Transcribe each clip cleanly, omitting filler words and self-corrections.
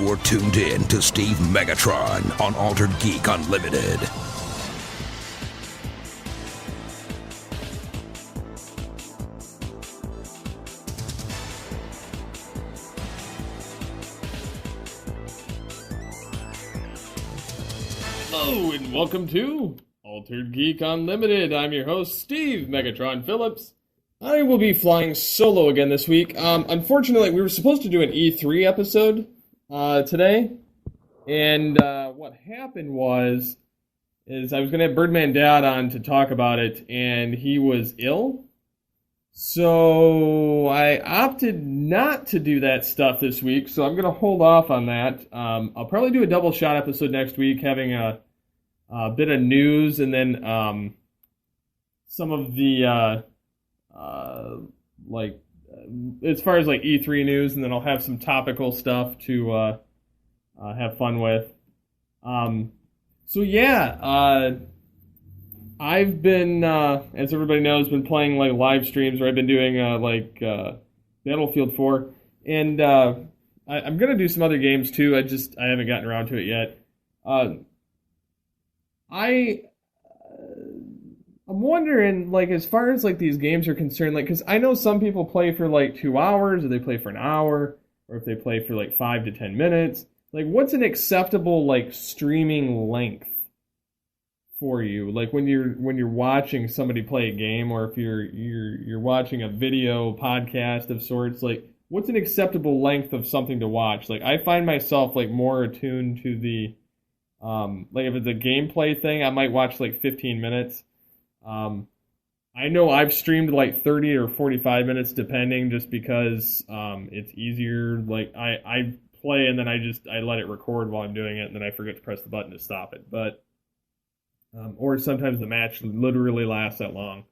You're tuned in to Steve Megatron on Altered Geek Unlimited. Hello and welcome to Altered Geek Unlimited. I'm your host, Steve Megatron Phillips. I will be flying solo again this week. Unfortunately, we were supposed to do an E3 episode today, and what happened is I was going to have Birdman Dad on to talk about it, and he was ill. So I opted not to do that stuff this week, so I'm going to hold off on that. I'll probably do a double shot episode next week, having a bit of news, and then some of the as far as like E3 news, and then I'll have some topical stuff to have fun with. I've been, as everybody knows, been playing like live streams, or I've been doing Battlefield 4, and I'm gonna do some other games too. I haven't gotten around to it yet. I'm wondering, like, as far as, like, these games are concerned, like, because I know some people play for, like, 2 hours, or they play for an hour, or if they play for, like, 5 to 10 minutes. Like, what's an acceptable, like, streaming length for you? Like, when you're watching somebody play a game, or if you're watching a video podcast of sorts, like, what's an acceptable length of something to watch? Like, I find myself, like, more attuned to the, like, if it's a gameplay thing, I might watch, like, 15 minutes. I know I've streamed like 30 or 45 minutes depending, just because it's easier. Like I play and then I let it record while I'm doing it, and then I forget to press the button to stop it. But or sometimes the match literally lasts that long.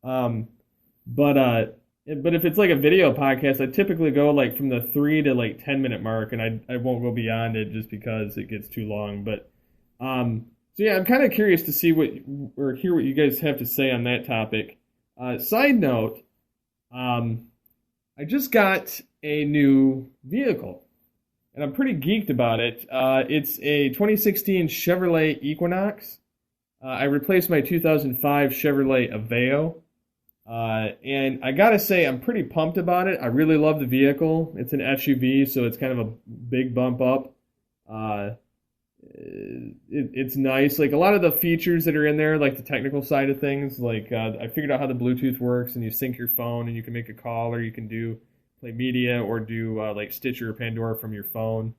But if it's like a video podcast, I typically go like from the 3 to like 10 minute mark, and I won't go beyond it just because it gets too long. But so yeah, I'm kind of curious to see hear what you guys have to say on that topic. Side note, I just got a new vehicle, and I'm pretty geeked about it. It's a 2016 Chevrolet Equinox. I replaced my 2005 Chevrolet Aveo, and I gotta say I'm pretty pumped about it. I really love the vehicle. It's an SUV, so it's kind of a big bump up. It's nice. Like, a lot of the features that are in there, like the technical side of things, like I figured out how the Bluetooth works, and you sync your phone, and you can make a call, or you can play media, or do like Stitcher or Pandora from your phone.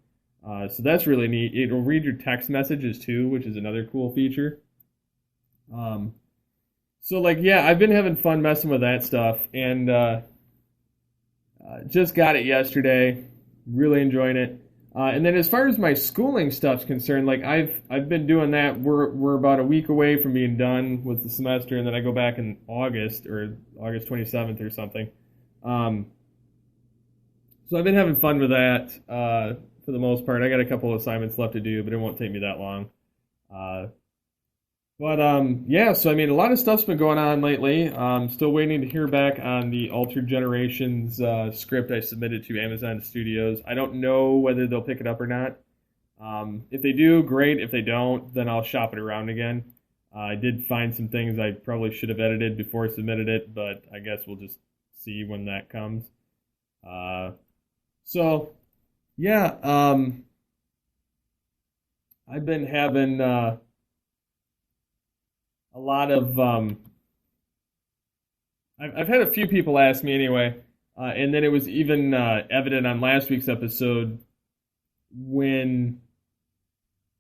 So that's really neat. It'll read your text messages too, which is another cool feature. So like, yeah, I've been having fun messing with that stuff, and just got it yesterday. Really enjoying it. And then as far as my schooling stuff's concerned, like I've been doing that. We're about a week away from being done with the semester, and then I go back in August 27th or something. So I've been having fun with that for the most part. I got a couple of assignments left to do, but it won't take me that long. Yeah, so I mean, a lot of stuff's been going on lately. Still waiting to hear back on the Altered Generations script I submitted to Amazon Studios. I don't know whether they'll pick it up or not. If they do, great. If they don't, then I'll shop it around again. I did find some things I probably should have edited before I submitted it, but I guess we'll just see when that comes. So, yeah, I've been having a lot of I've had a few people ask me anyway, and then it was even evident on last week's episode when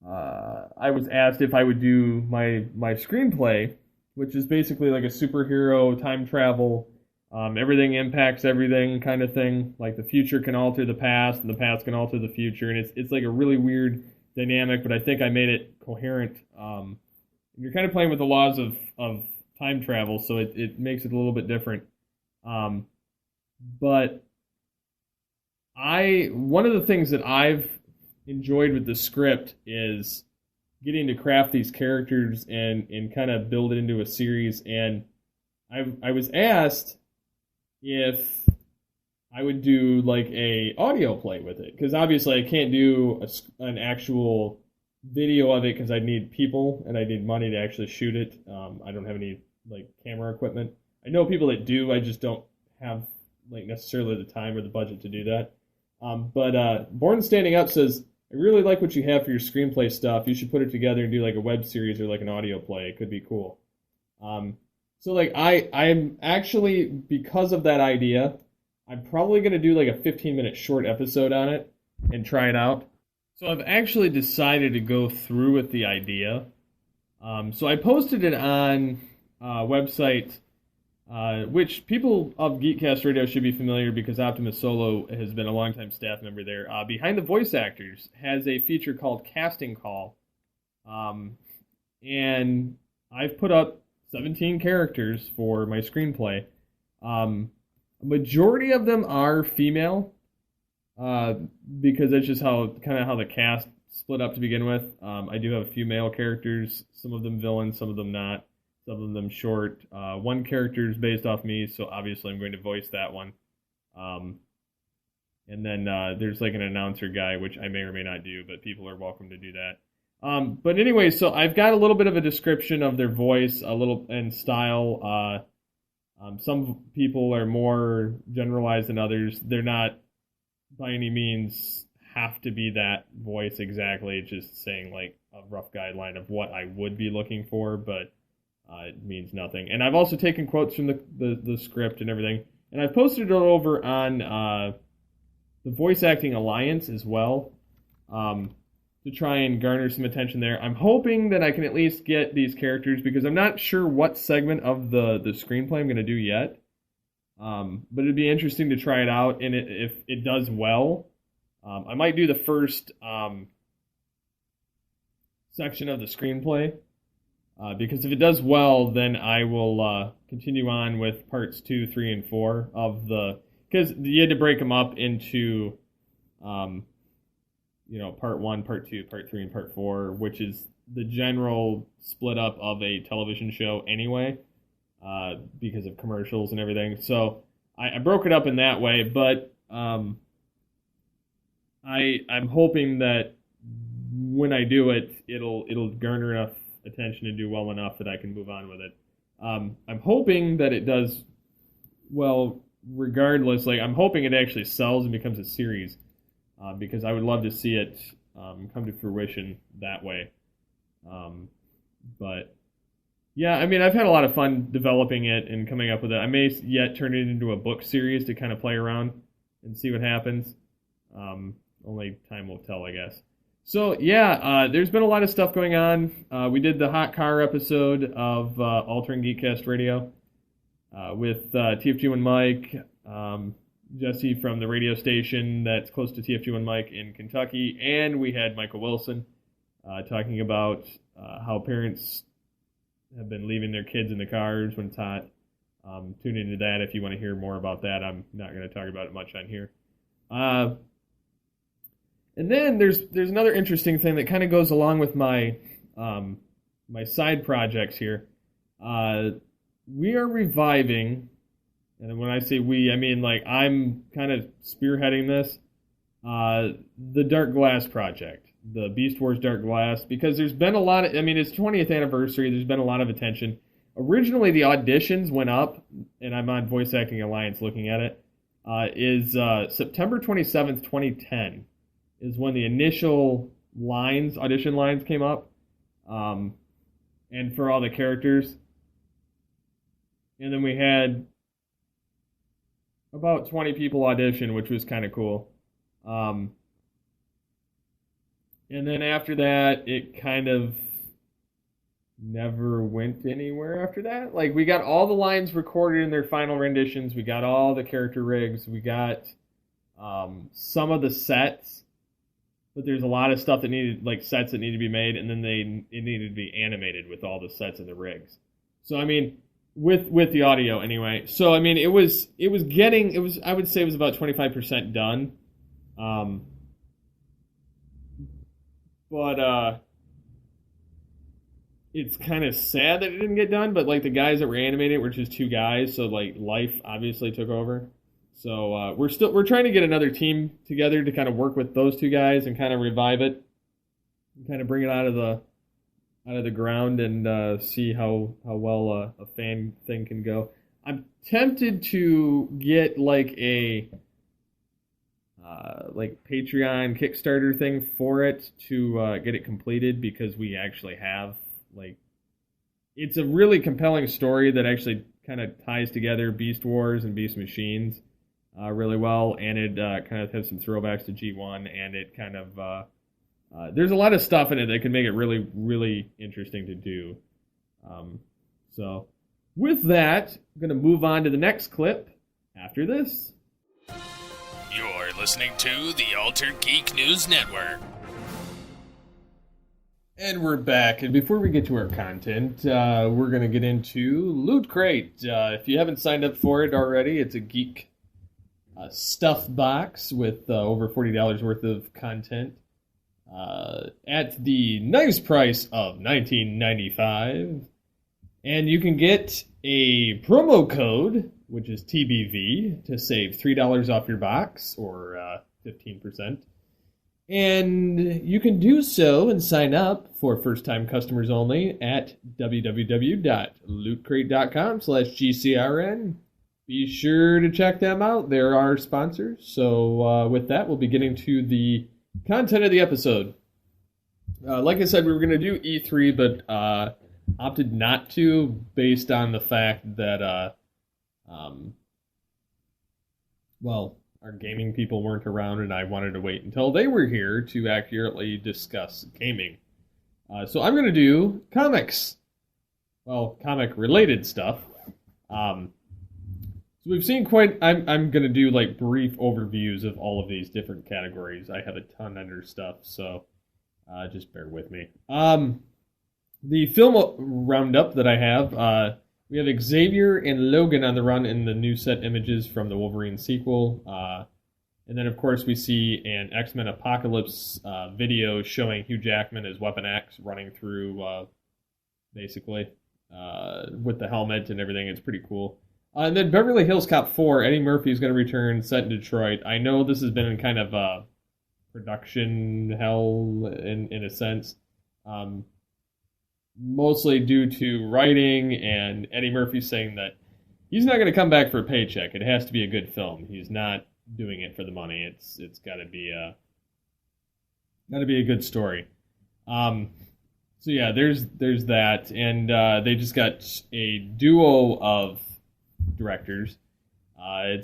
I was asked if I would do my screenplay, which is basically like a superhero time travel, everything impacts everything kind of thing. Like the future can alter the past, and the past can alter the future, and it's like a really weird dynamic. But I think I made it coherent. You're kind of playing with the laws of time travel, so it makes it a little bit different. But one of the things that I've enjoyed with the script is getting to craft these characters and kind of build it into a series. And I was asked if I would do like a audio play with it, because obviously I can't do an actual video of it because I need people and I need money to actually shoot it. I don't have any like camera equipment. I know people that do. I just don't have like necessarily the time or the budget to do that. But Born Standing Up says, I really like what you have for your screenplay stuff. You should put it together and do like a web series or like an audio play. It could be cool. So like I'm actually, because of that idea, I'm probably going to do like a 15-minute short episode on it and try it out. So I've actually decided to go through with the idea. So I posted it on a website, which people of Geekcast Radio should be familiar, because Optimus Solo has been a longtime staff member there. Behind the Voice Actors has a feature called Casting Call. And I've put up 17 characters for my screenplay. A majority of them are female, because that's just how the cast split up to begin with. I do have a few male characters, some of them villains, some of them not, some of them short. One character is based off me, so obviously I'm going to voice that one. And then there's like an announcer guy, which I may or may not do, but people are welcome to do that. But anyway, so I've got a little bit of a description of their voice, a little, and style. Some people are more generalized than others. They're not by any means have to be that voice exactly. It's just saying like a rough guideline of what I would be looking for, but it means nothing. And I've also taken quotes from the script and everything, and I've posted it over on the Voice Acting Alliance as well, to try and garner some attention there. I'm hoping that I can at least get these characters, because I'm not sure what segment of the screenplay I'm going to do yet. But it'd be interesting to try it out, and if it does well, I might do the first section of the screenplay, because if it does well, then I will continue on with parts 2, 3, and 4 of because you had to break them up into part 1, part 2, part 3, and part 4, which is the general split up of a television show anyway, because of commercials and everything. So I broke it up in that way, but I'm hoping that when I do it, it'll garner enough attention and do well enough that I can move on with it. I'm hoping that it does well regardless. Like, I'm hoping it actually sells and becomes a series, because I would love to see it come to fruition that way. But yeah, I mean, I've had a lot of fun developing it and coming up with it. I may yet turn it into a book series to kind of play around and see what happens. Only time will tell, I guess. So yeah, there's been a lot of stuff going on. We did the Hot Car episode of Altered Geeks Radio with TFG1 Mike, Jesse from the radio station that's close to TFG1 Mike in Kentucky, and we had Michael Wilson talking about how parents have been leaving their kids in the cars when it's hot. Tune into that if you want to hear more about that. I'm not going to talk about it much on here. And then there's another interesting thing that kind of goes along with my my side projects here. We are reviving, and when I say we, I mean like I'm kind of spearheading this, the Dark Glass project, the Beast Wars Dark Glass, because there's been a lot of, I mean, it's 20th anniversary, there's been a lot of attention. Originally, the auditions went up, and I'm on Voice Acting Alliance looking at it, is September 27th, 2010, is when the initial audition lines came up, and for all the characters. And then we had about 20 people audition, which was kind of cool. And then after that, it kind of never went anywhere after that. Like, we got all the lines recorded in their final renditions. We got all the character rigs. We got some of the sets. But there's a lot of stuff that needed, like sets that needed to be made, and then it needed to be animated with all the sets and the rigs. So, I mean, with the audio anyway. So, I mean, I would say it was about 25% done. But it's kind of sad that it didn't get done, but like the guys that were animating were just two guys, so like life obviously took over. So we're trying to get another team together to kind of work with those two guys and kind of revive it, and kind of bring it out of the ground and see how well a fan thing can go. I'm tempted to get like a Patreon Kickstarter thing for it to get it completed, because we actually have it's a really compelling story that actually kind of ties together Beast Wars and Beast Machines really well, and it kind of has some throwbacks to G1, and it kind of there's a lot of stuff in it that can make it really, really interesting to do. So with that, I'm going to move on to the next clip after this. You're listening to the Altered Geek News Network. And we're back, and before we get to our content, we're going to get into Loot Crate. If you haven't signed up for it already, it's a geek stuff box with over $40 worth of content at the nice price of $19.95. And you can get a promo code, which is TBV, to save $3 off your box, or 15%. And you can do so and sign up for first-time customers only at www.lootcrate.com/GCRN. Be sure to check them out. They're our sponsors. So with that, we'll be getting to the content of the episode. Like I said, we were going to do E3, but opted not to, based on the fact that, our gaming people weren't around, and I wanted to wait until they were here to accurately discuss gaming. So I'm going to do comics. Well, comic-related stuff. So we've seen I'm going to do brief overviews of all of these different categories. I have a ton under stuff, so just bear with me. The film roundup that I have, we have Xavier and Logan on the run in the new set images from the Wolverine sequel. And then, of course, we see an X-Men Apocalypse video showing Hugh Jackman as Weapon X running through, basically, with the helmet and everything. It's pretty cool. And then Beverly Hills Cop 4, Eddie Murphy is going to return, set in Detroit. I know this has been in kind of production hell, in a sense. Mostly due to writing and Eddie Murphy saying that he's not going to come back for a paycheck. It has to be a good film. He's not doing it for the money. It's got to be a good story. So yeah, there's that, and they just got a duo of directors. I'm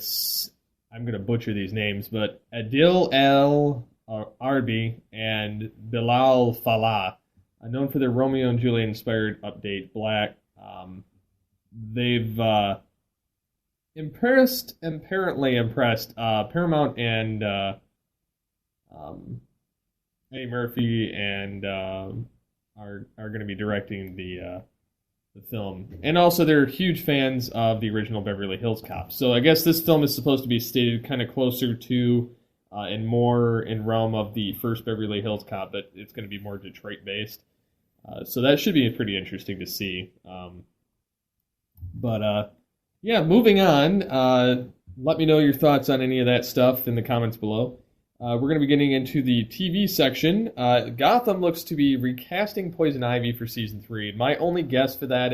going to butcher these names, but Adil El Arbi and Bilal Fallah. Known for their Romeo and Juliet inspired update, Black. They've apparently impressed Paramount and Eddie Murphy, and are going to be directing the film. And also, they're huge fans of the original Beverly Hills Cop. So I guess this film is supposed to be stated kind of closer to and more in realm of the first Beverly Hills Cop, but it's going to be more Detroit-based. So that should be pretty interesting to see. Yeah, moving on. Let me know your thoughts on any of that stuff in the comments below. We're going to be getting into the TV section. Gotham looks to be recasting Poison Ivy for Season 3. My only guess for that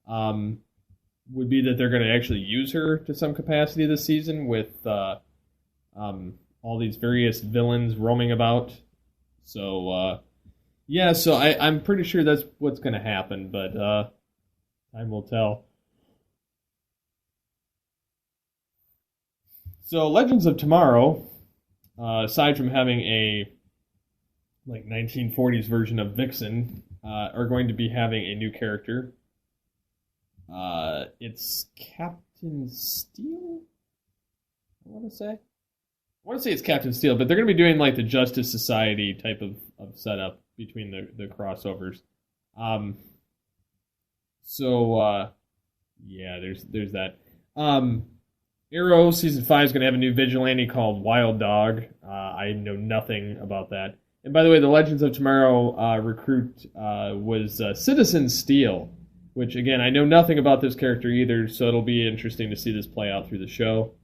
would be that they're going to actually use her to some capacity this season with all these various villains roaming about. So, yeah, so I'm pretty sure that's what's going to happen, but time will tell. So, Legends of Tomorrow, aside from having a 1940s version of Vixen, are going to be having a new character. It's Captain Steel, I want to say it's Captain Steel, but they're going to be doing the Justice Society type of setup between the crossovers. Yeah, there's that. Arrow Season 5 is going to have a new vigilante called Wild Dog. I know nothing about that. And by the way, the Legends of Tomorrow recruit was Citizen Steel, which, again, I know nothing about this character either, so it'll be interesting to see this play out through the show.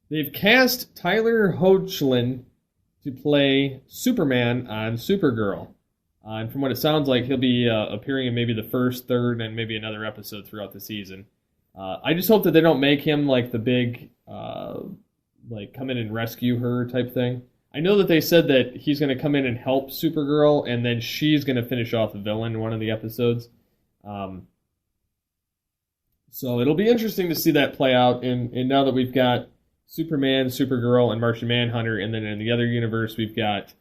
They've cast Tyler Hoechlin to play Superman on Supergirl. And from what it sounds like, he'll be appearing in maybe the first, third, and maybe another episode throughout the season. I just hope that they don't make him like the big, like come in and rescue her type thing. I know that they said that he's going to come in and help Supergirl, and then she's going to finish off the villain in one of the episodes. So it'll be interesting to see that play out. And now that we've got Superman, Supergirl, and Martian Manhunter, and then in the other universe we've got,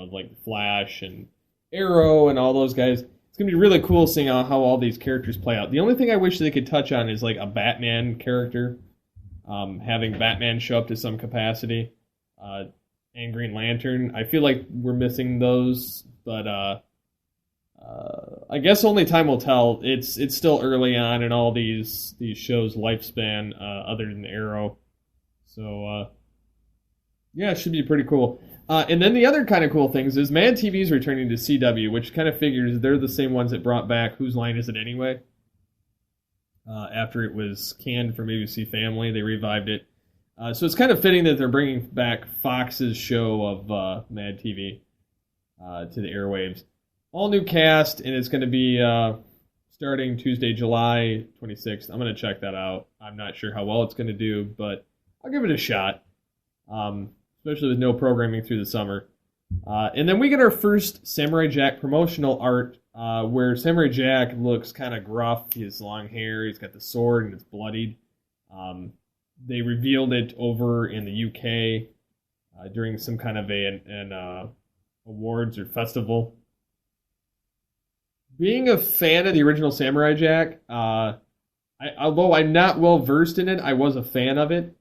like Flash and Arrow and all those guys. It's going to be really cool seeing how all these characters play out. The only thing I wish they could touch on is like a Batman character, having Batman show up to some capacity, and Green Lantern. I feel like we're missing those, but I guess only time will tell. It's still early on in all these shows' lifespan, other than Arrow. So, yeah, it should be pretty cool. And then the other kind of cool things is Mad TV's returning to CW, which kind of figures they're the same ones that brought back Whose Line Is It Anyway? After it was canned from ABC Family, they revived it. So it's kind of fitting that they're bringing back Fox's show of Mad TV to the airwaves. All new cast, and it's going to be starting Tuesday, July 26th. I'm going to check that out. I'm not sure how well it's going to do, but I'll give it a shot. Especially with no programming through the summer. And then we get our first Samurai Jack promotional art, where Samurai Jack looks kind of gruff. He has long hair, he's got the sword, and it's bloodied. They revealed it over in the UK during some kind of an awards or festival. Being a fan of the original Samurai Jack, although I'm not well versed in it, I was a fan of it.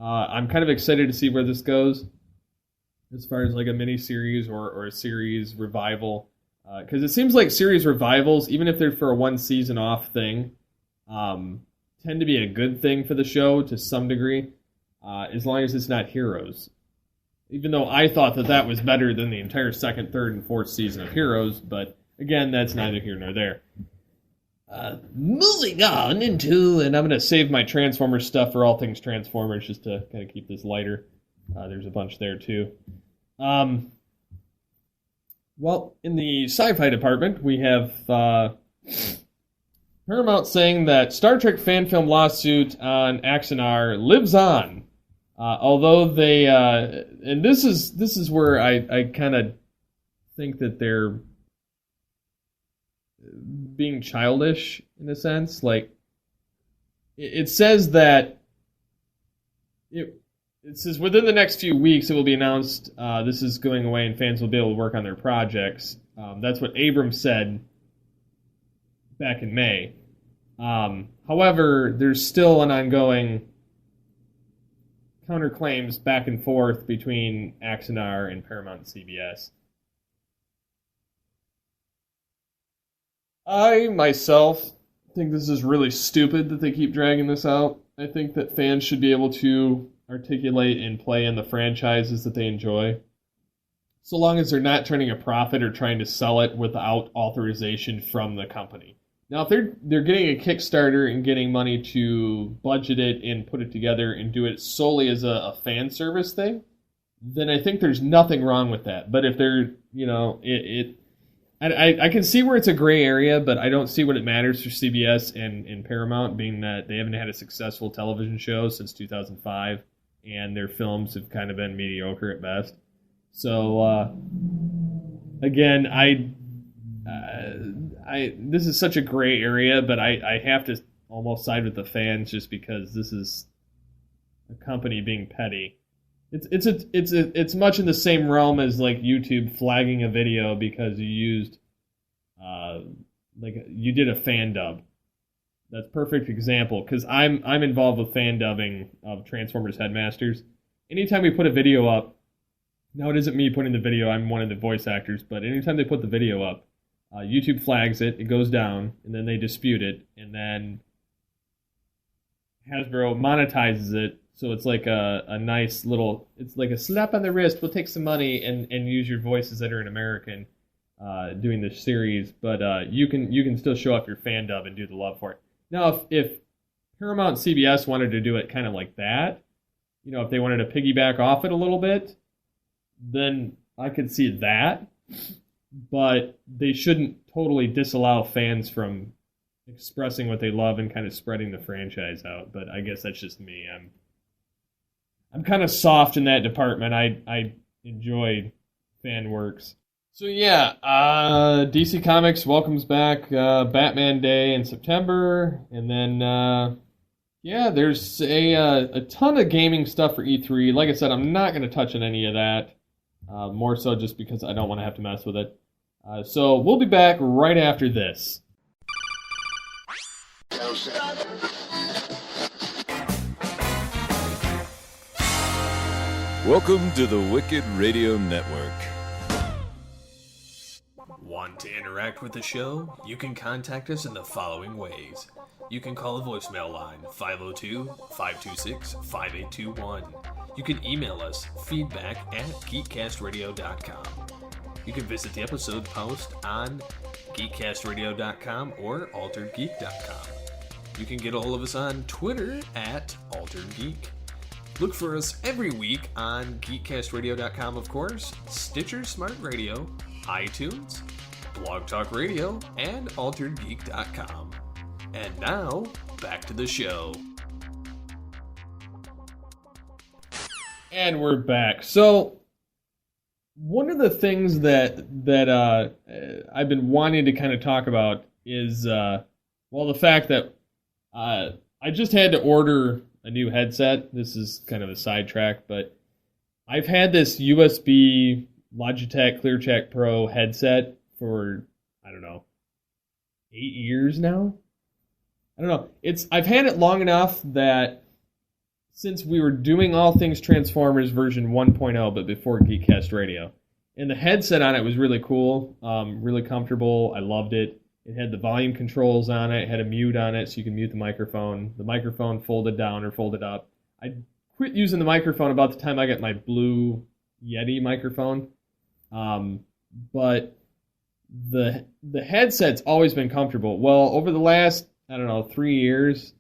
I'm kind of excited to see where this goes as far as like a mini-series or a series revival. Because it seems like series revivals, even if they're for a one-season-off thing, tend to be a good thing for the show to some degree, as long as it's not Heroes. Even though I thought that was better than the entire second, third, and fourth season of Heroes, but again, that's neither here nor there. Moving on into, and I'm going to save my Transformers stuff for all things Transformers just to kind of keep this lighter. There's a bunch there too. Well, in the sci-fi department, we have Paramount saying that Star Trek fan film lawsuit on Axanar lives on. Although they, and this is where I kind of think that they're being childish in a sense. Like, it says that it says within the next few weeks it will be announced this is going away and fans will be able to work on their projects. That's what Abrams said back in May. However, there's still an ongoing counterclaims back and forth between Axanar and Paramount and CBS. I, myself, think this is really stupid that they keep dragging this out. I think that fans should be able to articulate and play in the franchises that they enjoy, so long as they're not turning a profit or trying to sell it without authorization from the company. Now, if they're getting a Kickstarter and getting money to budget it and put it together and do it solely as a fan service thing, then I think there's nothing wrong with that. But if they're, I can see where it's a gray area, but I don't see what it matters for CBS and Paramount, being that they haven't had a successful television show since 2005, and their films have kind of been mediocre at best. So, again, this is such a gray area, but I have to almost side with the fans just because this is a company being petty. It's much in the same realm as like YouTube flagging a video because you used you did a fan dub. That's a perfect example because I'm involved with fan dubbing of Transformers Headmasters. Anytime we put a video up, now it isn't me putting the video, I'm one of the voice actors, but anytime they put the video up, YouTube flags it, it goes down, and then they dispute it, and then Hasbro monetizes it, so it's like a nice little, it's like a slap on the wrist, we'll take some money and use your voices that are an American doing this series, but you can still show off your fan dub and do the love for it. Now, if Paramount and CBS wanted to do it kind of like that, you know, if they wanted to piggyback off it a little bit, then I could see that. But they shouldn't totally disallow fans from expressing what they love and kind of spreading the franchise out. But I guess that's just me. I'm kind of soft in that department. I enjoy fan works. So yeah, DC Comics welcomes back Batman Day in September, and then yeah, there's a ton of gaming stuff for E3. Like I said, I'm not going to touch on any of that. More so just because I don't want to have to mess with it. So we'll be back right after this. Welcome to the Wicked Radio Network. Want to interact with the show? You can contact us in the following ways. You can call the voicemail line 502-526-5821. You can email us feedback@geekcastradio.com. You can visit the episode post on geekcastradio.com or alteredgeek.com. You can get a hold of us on Twitter @alteredgeek. Look for us every week on geekcastradio.com, of course, Stitcher Smart Radio, iTunes, Blog Talk Radio, and alteredgeek.com. And now, back to the show. And we're back. So, one of the things that I've been wanting to kind of talk about is, well, the fact that I just had to order a new headset. This is kind of a sidetrack, but I've had this USB Logitech ClearCheck Pro headset for, I don't know, 8 years now? I don't know. I've had it long enough that since we were doing All Things Transformers version 1.0, but before Geekcast Radio, and the headset on it was really cool, really comfortable. I loved it. It had the volume controls on it. It had a mute on it, so you can mute the microphone. The microphone folded down or folded up. I quit using the microphone about the time I got my Blue Yeti microphone. But the headset's always been comfortable. Well, over the last, 3 years,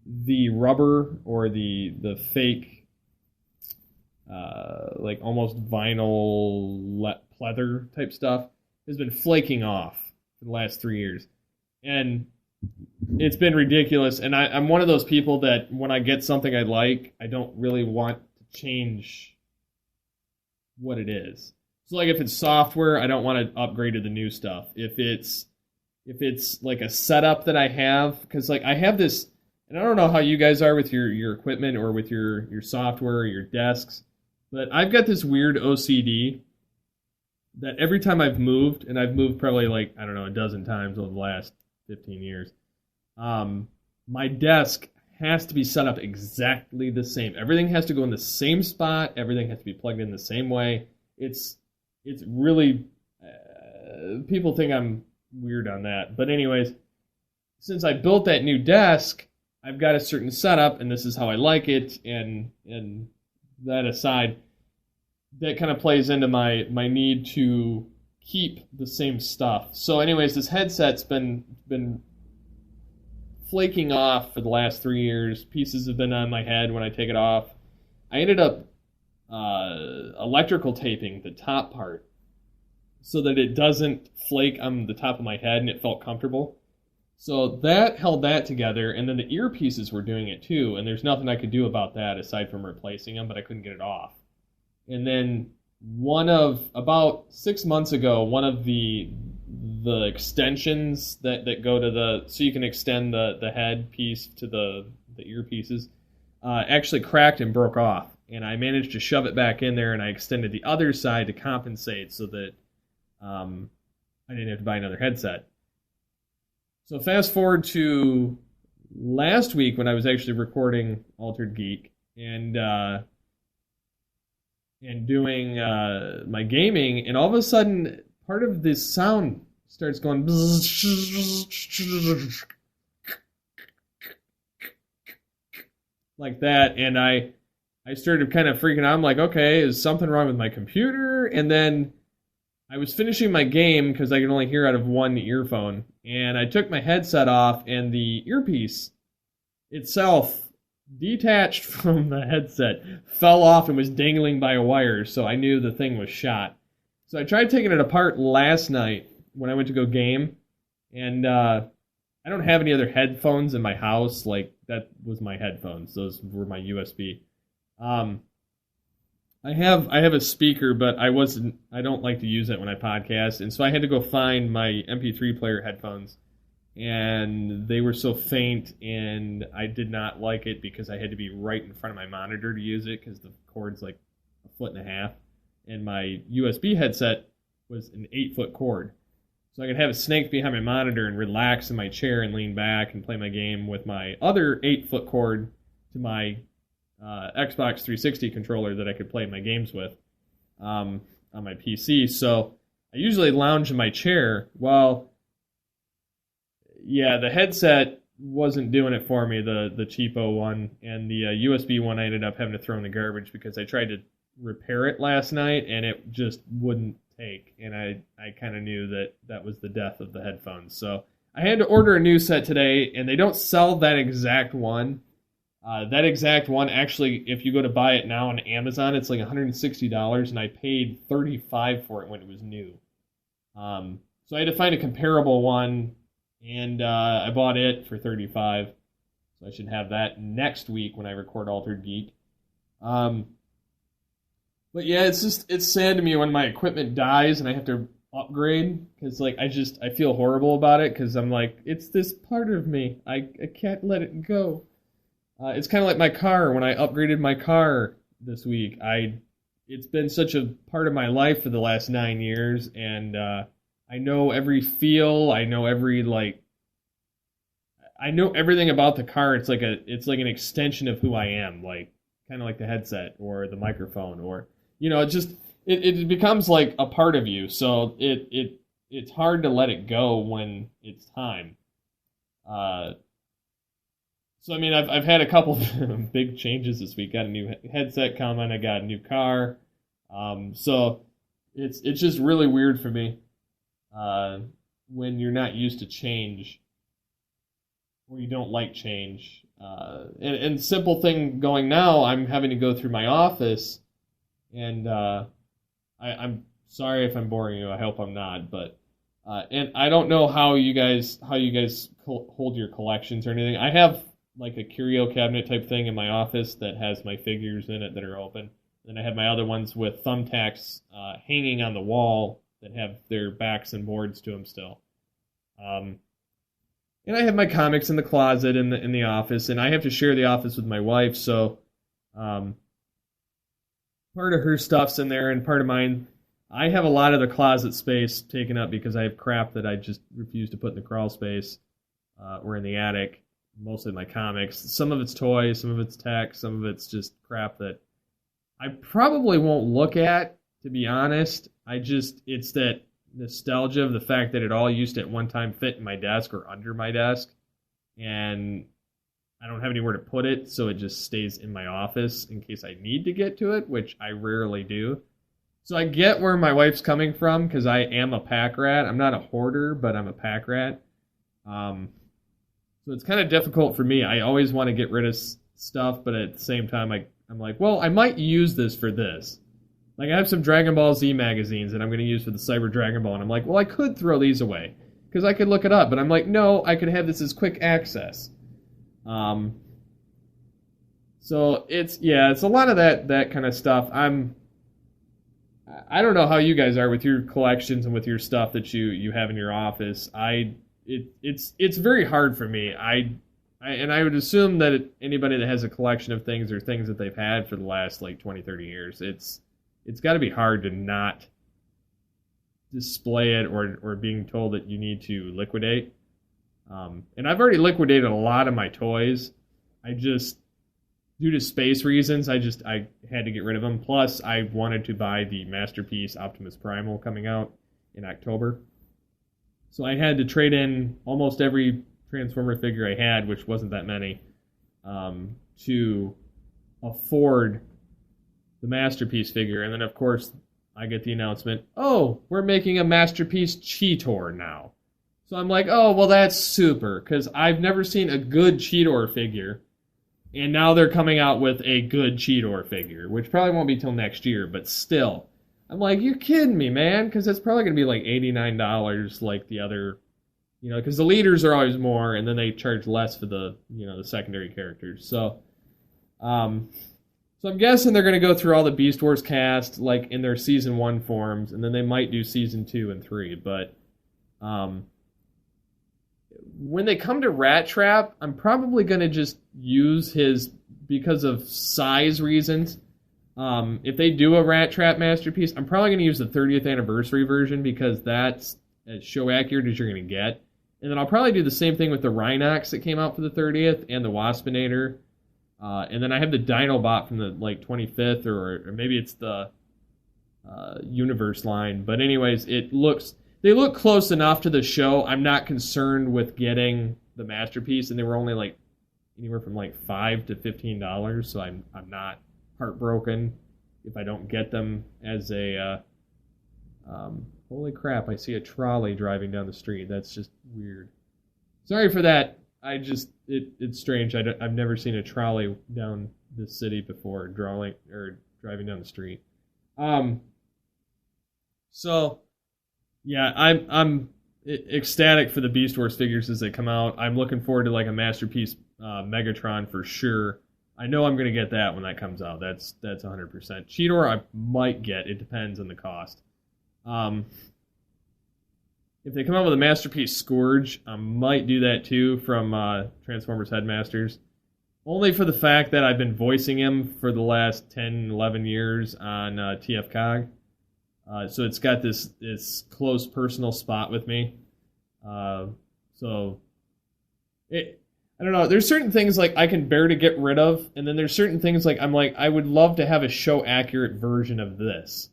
the rubber or the fake, like almost vinyl pleather type stuff has been flaking off for the last 3 years. And it's been ridiculous. And I'm one of those people that when I get something I like, I don't really want to change what it is. So like if it's software, I don't want to upgrade to the new stuff. If it's like a setup that I have, because like I have this, and I don't know how you guys are with your equipment or with your software or your desks, but I've got this weird OCD that every time I've moved, and I've moved probably like, a dozen times over the last 15 years, my desk has to be set up exactly the same. Everything has to go in the same spot. Everything has to be plugged in the same way. It's really, people think I'm weird on that. But anyways, since I built that new desk, I've got a certain setup, and this is how I like it, and that aside, that kind of plays into my need to keep the same stuff. So anyways, this headset's been flaking off for the last 3 years. Pieces have been on my head when I take it off. I ended up electrical taping the top part so that it doesn't flake on the top of my head, and it felt comfortable. So that held that together, and then the earpieces were doing it too, and there's nothing I could do about that aside from replacing them, but I couldn't get it off. And then about 6 months ago, one of the extensions that go to so you can extend the head piece to the earpieces, actually cracked and broke off. And I managed to shove it back in there, and I extended the other side to compensate so that I didn't have to buy another headset. So fast forward to last week when I was actually recording Altered Geek and doing my gaming, and all of a sudden part of this sound starts going like that, and I started kind of freaking out. I'm like, okay, is something wrong with my computer? And then I was finishing my game because I could only hear out of one earphone, and I took my headset off, and the earpiece itself detached from the headset, fell off and was dangling by a wire, so I knew the thing was shot. So I tried taking it apart last night when I went to go game, and I don't have any other headphones in my house. Like, that was my headphones. Those were my USB. I have a speaker, but I don't like to use it when I podcast, and so I had to go find my MP3 player headphones. And they were so faint, and I did not like it because I had to be right in front of my monitor to use it because the cord's like 1.5 feet, and my USB headset was an 8-foot cord. So I could have it snaked behind my monitor and relax in my chair and lean back and play my game with my other 8-foot cord to my Xbox 360 controller that I could play my games with on my PC. So I usually lounge in my chair. Well, yeah, the headset wasn't doing it for me, the cheapo one, and the USB one I ended up having to throw in the garbage because I tried to repair it last night and it just wouldn't take, and I kind of knew that was the death of the headphones. So I had to order a new set today, and they don't sell that exact one. That exact one, actually, if you go to buy it now on Amazon, it's like $160, and I paid $35 for it when it was new. So I had to find a comparable one, and I bought it for $35. So I should have that next week when I record Altered Geek. But yeah, it's sad to me when my equipment dies and I have to upgrade, because like I feel horrible about it, because I'm like, it's this part of me. I can't let it go. It's kind of like my car. When I upgraded my car this week, it's been such a part of my life for the last 9 years, and I know every feel. I know I know everything about the car. It's like an extension of who I am, like kind of like the headset or the microphone, or it becomes like a part of you. So it's hard to let it go when it's time. So I mean, I've had a couple of big changes this week. Got a new headset coming. I got a new car. So it's just really weird for me when you're not used to change, or you don't like change. And simple thing going now, I'm having to go through my office, and I'm sorry if I'm boring you. I hope I'm not, but and I don't know how you guys hold your collections or anything. I have like a curio cabinet type thing in my office that has my figures in it that are open. Then I have my other ones with thumbtacks hanging on the wall that have their backs and boards to them still. And I have my comics in the closet in the office, and I have to share the office with my wife, so part of her stuff's in there and part of mine. I have a lot of the closet space taken up because I have crap that I just refuse to put in the crawl space or in the attic. Mostly my comics. Some of it's toys, some of it's tech, some of it's just crap that I probably won't look at, to be honest. It's that nostalgia of the fact that it all used to at one time fit in my desk or under my desk, and I don't have anywhere to put it, so it just stays in my office in case I need to get to it, which I rarely do. So I get where my wife's coming from, because I am a pack rat. I'm not a hoarder, but I'm a pack rat. So it's kind of difficult for me. I always want to get rid of stuff, but at the same time, I'm like, well, I might use this for this. Like, I have some Dragon Ball Z magazines that I'm going to use for the Cyber Dragon Ball, and I'm like, well, I could throw these away, because I could look it up, but I'm like, no, I could have this as quick access. So it's a lot of that kind of stuff. I don't know how you guys are with your collections and with your stuff that you have in your office. It's very hard for me. I would assume that anybody that has a collection of things or things that they've had for the last like 20, 30 years, it's got to be hard to not display it or being told that you need to liquidate. And I've already liquidated a lot of my toys. I just, due to space reasons, I had to get rid of them. Plus, I wanted to buy the Masterpiece Optimus Primal coming out in October. So I had to trade in almost every Transformer figure I had, which wasn't that many, to afford the Masterpiece figure. And then, of course, I get the announcement, oh, we're making a Masterpiece Cheetor now. So I'm like, oh, well, that's super, because I've never seen a good Cheetor figure, and now they're coming out with a good Cheetor figure, which probably won't be till next year, but still. I'm like, you're kidding me, man, because it's probably going to be like $89 like the other, because the leaders are always more, and then they charge less for the, the secondary characters. So I'm guessing they're going to go through all the Beast Wars cast, like, in their Season 1 forms, and then they might do Season 2 and 3, but when they come to Rat Trap, I'm probably going to just use his, because of size reasons. If they do a Rat Trap Masterpiece, I'm probably going to use the 30th anniversary version because that's as show accurate as you're going to get. And then I'll probably do the same thing with the Rhinox that came out for the 30th and the Waspinator. And then I have the Dinobot from the 25th, or maybe it's the Universe line. But anyways, they look close enough to the show. I'm not concerned with getting the Masterpiece, and they were only anywhere from $5 to $15, so I'm not heartbroken if I don't get them as a holy crap, I see a trolley driving down the street. That's just weird. Sorry for that. It's strange. I've never seen a trolley down this city before driving down the street. So yeah, I'm ecstatic for the Beast Wars figures as they come out. I'm looking forward to a Masterpiece Megatron for sure. I know I'm going to get that when that comes out. That's 100%. Cheetor I might get. It depends on the cost. If they come out with a Masterpiece Scourge, I might do that too from Transformers Headmasters. Only for the fact that I've been voicing him for the last 10, 11 years on TF Cog. So it's got this close personal spot with me. I don't know. There's certain things I can bear to get rid of, and then there's certain things I would love to have a show accurate version of this,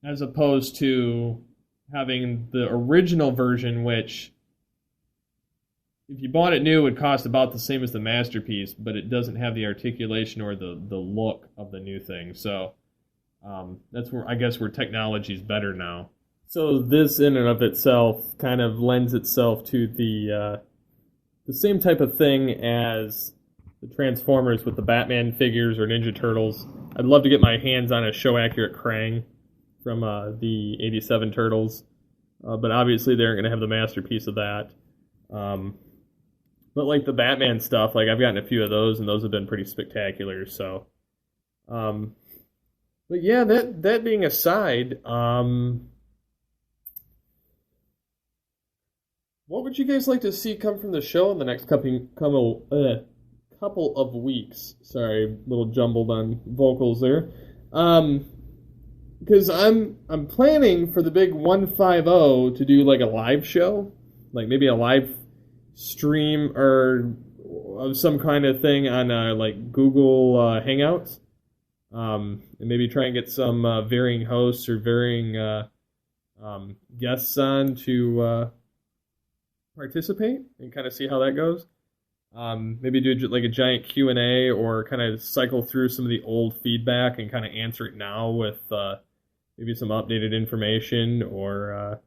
as opposed to having the original version, which if you bought it new would cost about the same as the Masterpiece, but it doesn't have the articulation or the look of the new thing. So that's where technology is better now. So this in and of itself kind of lends itself to the same type of thing as the Transformers with the Batman figures or Ninja Turtles. I'd love to get my hands on a show-accurate Krang from the 87 Turtles. But obviously they aren't going to have the Masterpiece of that. But the Batman stuff, I've gotten a few of those, and those have been pretty spectacular. So, but yeah, that being aside, what would you guys like to see come from the show in the next couple of weeks? Sorry, a little jumbled on vocals there. Because I'm planning for the big 150 to do a live show, maybe a live stream or of some kind of thing on Google Hangouts, and maybe try and get some varying hosts or varying guests on to participate and kind of see how that goes. Maybe do a giant Q&A or kind of cycle through some of the old feedback and kind of answer it now with maybe some updated information or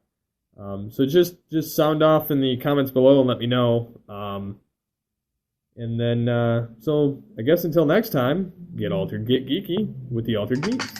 so just sound off in the comments below and let me know. And then so I guess until next time, get altered, get geeky with the Altered Geeks.